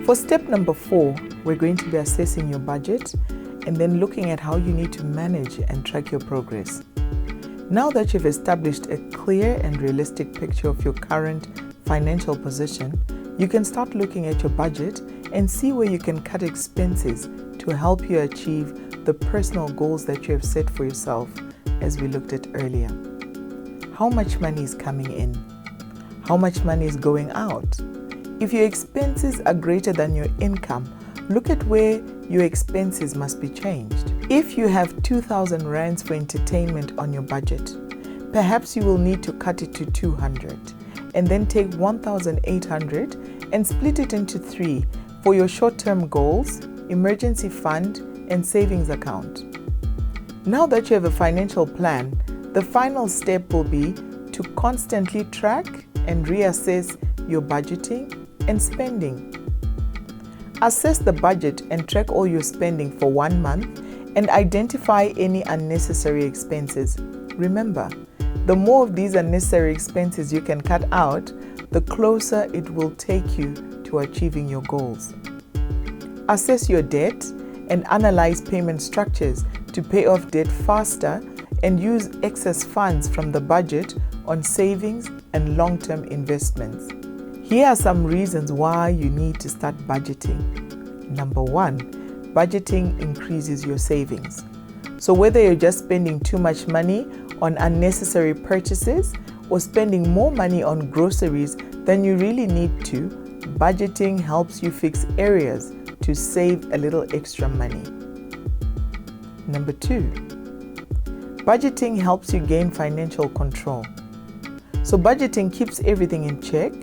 For step number 4, we're going to be assessing your budget and then looking at how you need to manage and track your progress. Now that you've established a clear and realistic picture of your current financial position, you can start looking at your budget and see where you can cut expenses to help you achieve the personal goals that you have set for yourself, as we looked at earlier. How much money is coming in? How much money is going out? If your expenses are greater than your income, look at where your expenses must be changed. If you have 2,000 rands for entertainment on your budget, perhaps you will need to cut it to 200 and then take 1,800 and split it into 3 for your short-term goals, emergency fund, and savings account. Now that you have a financial plan, the final step will be to constantly track and reassess your budgeting and spending. Assess the budget and track all your spending for 1 month and identify any unnecessary expenses. Remember, the more of these unnecessary expenses you can cut out, the closer it will take you to achieving your goals. Assess your debt and analyze payment structures to pay off debt faster and use excess funds from the budget on savings and long-term investments. Here are some reasons why you need to start budgeting. Number 1, budgeting increases your savings. So whether you're just spending too much money on unnecessary purchases or spending more money on groceries than you really need to, budgeting helps you fix areas to save a little extra money. Number 2, budgeting helps you gain financial control. So budgeting keeps everything in check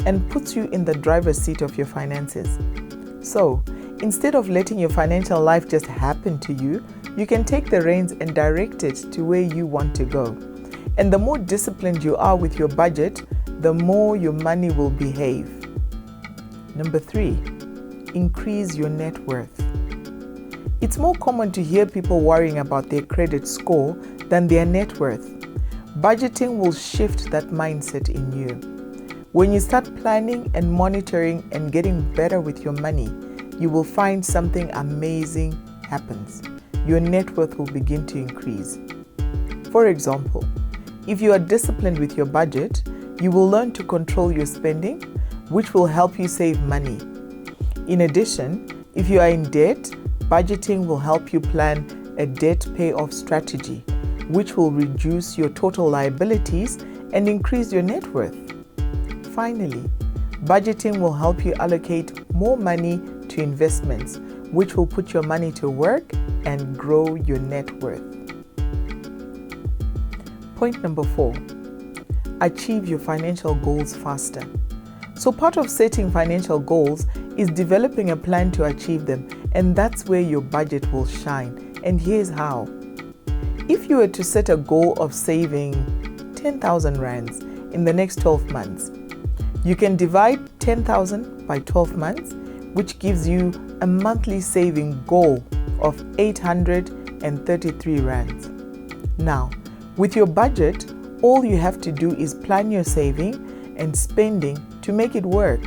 and puts you in the driver's seat of your finances. So instead of letting your financial life just happen to you, you can take the reins and direct it to where you want to go. And the more disciplined you are with your budget, the more your money will behave. Number 3, increase your net worth. It's more common to hear people worrying about their credit score than their net worth. Budgeting will shift that mindset in you. When you start planning and monitoring and getting better with your money, you will find something amazing happens. Your net worth will begin to increase. For example, if you are disciplined with your budget, you will learn to control your spending, which will help you save money. In addition, if you are in debt, budgeting will help you plan a debt payoff strategy, which will reduce your total liabilities and increase your net worth. Finally, budgeting will help you allocate more money to investments, which will put your money to work and grow your net worth. Point number 4, achieve your financial goals faster. So part of setting financial goals is developing a plan to achieve them, and that's where your budget will shine. And here's how. If you were to set a goal of saving 10,000 rands in the next 12 months, you can divide 10,000 by 12 months, which gives you a monthly saving goal of 833 rands. Now, with your budget, all you have to do is plan your saving and spending to make it work.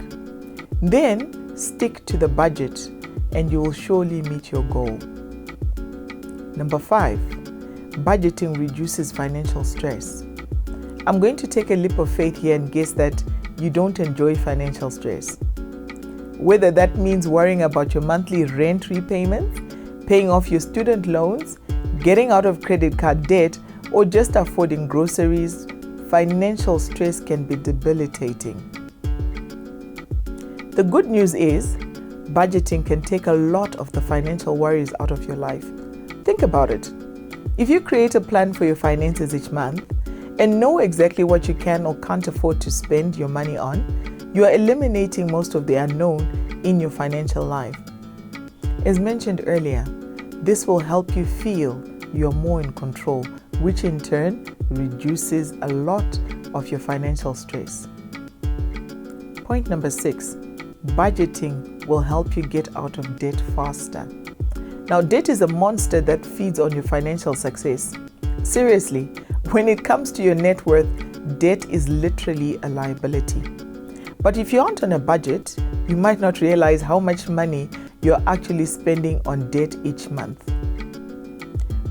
Then stick to the budget and you will surely meet your goal. Number 5, budgeting reduces financial stress. I'm going to take a leap of faith here and guess that you don't enjoy financial stress. Whether that means worrying about your monthly rent repayments, paying off your student loans, getting out of credit card debt, or just affording groceries, financial stress can be debilitating. The good news is, budgeting can take a lot of the financial worries out of your life. Think about it. If you create a plan for your finances each month and know exactly what you can or can't afford to spend your money on, you are eliminating most of the unknown in your financial life. As mentioned earlier, this will help you feel you're more in control, which in turn reduces a lot of your financial stress. Point number 6, budgeting will help you get out of debt faster. Now, debt is a monster that feeds on your financial success. Seriously, when it comes to your net worth, debt is literally a liability. But if you aren't on a budget, you might not realize how much money you're actually spending on debt each month.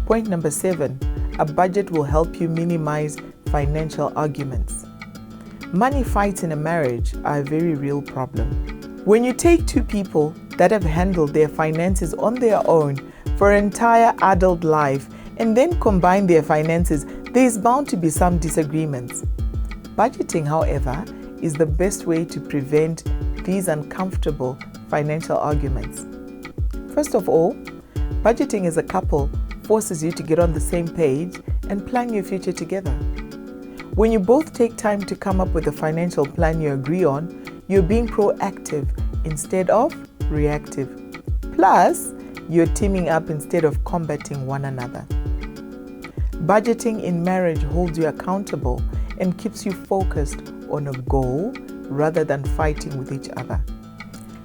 Point number 7, a budget will help you minimize financial arguments. Money fights in a marriage are a very real problem. When you take two people that have handled their finances on their own for an entire adult life and then combine their finances, there is bound to be some disagreements. Budgeting, however, is the best way to prevent these uncomfortable financial arguments. First of all, budgeting as a couple forces you to get on the same page and plan your future together. When you both take time to come up with a financial plan you agree on, you're being proactive instead of reactive. Plus, you're teaming up instead of combating one another. Budgeting in marriage holds you accountable and keeps you focused on a goal rather than fighting with each other.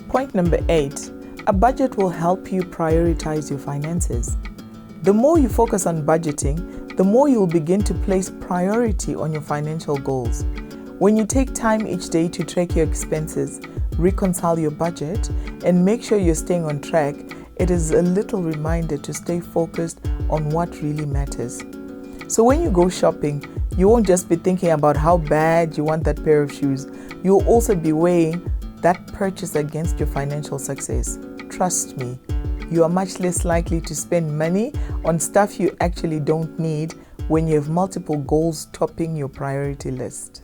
Point number 8, a budget will help you prioritize your finances. The more you focus on budgeting, the more you'll begin to place priority on your financial goals. When you take time each day to track your expenses, reconcile your budget, and make sure you're staying on track, it is a little reminder to stay focused on what really matters. So when you go shopping, you won't just be thinking about how bad you want that pair of shoes. You'll also be weighing that purchase against your financial success. Trust me, you are much less likely to spend money on stuff you actually don't need when you have multiple goals topping your priority list.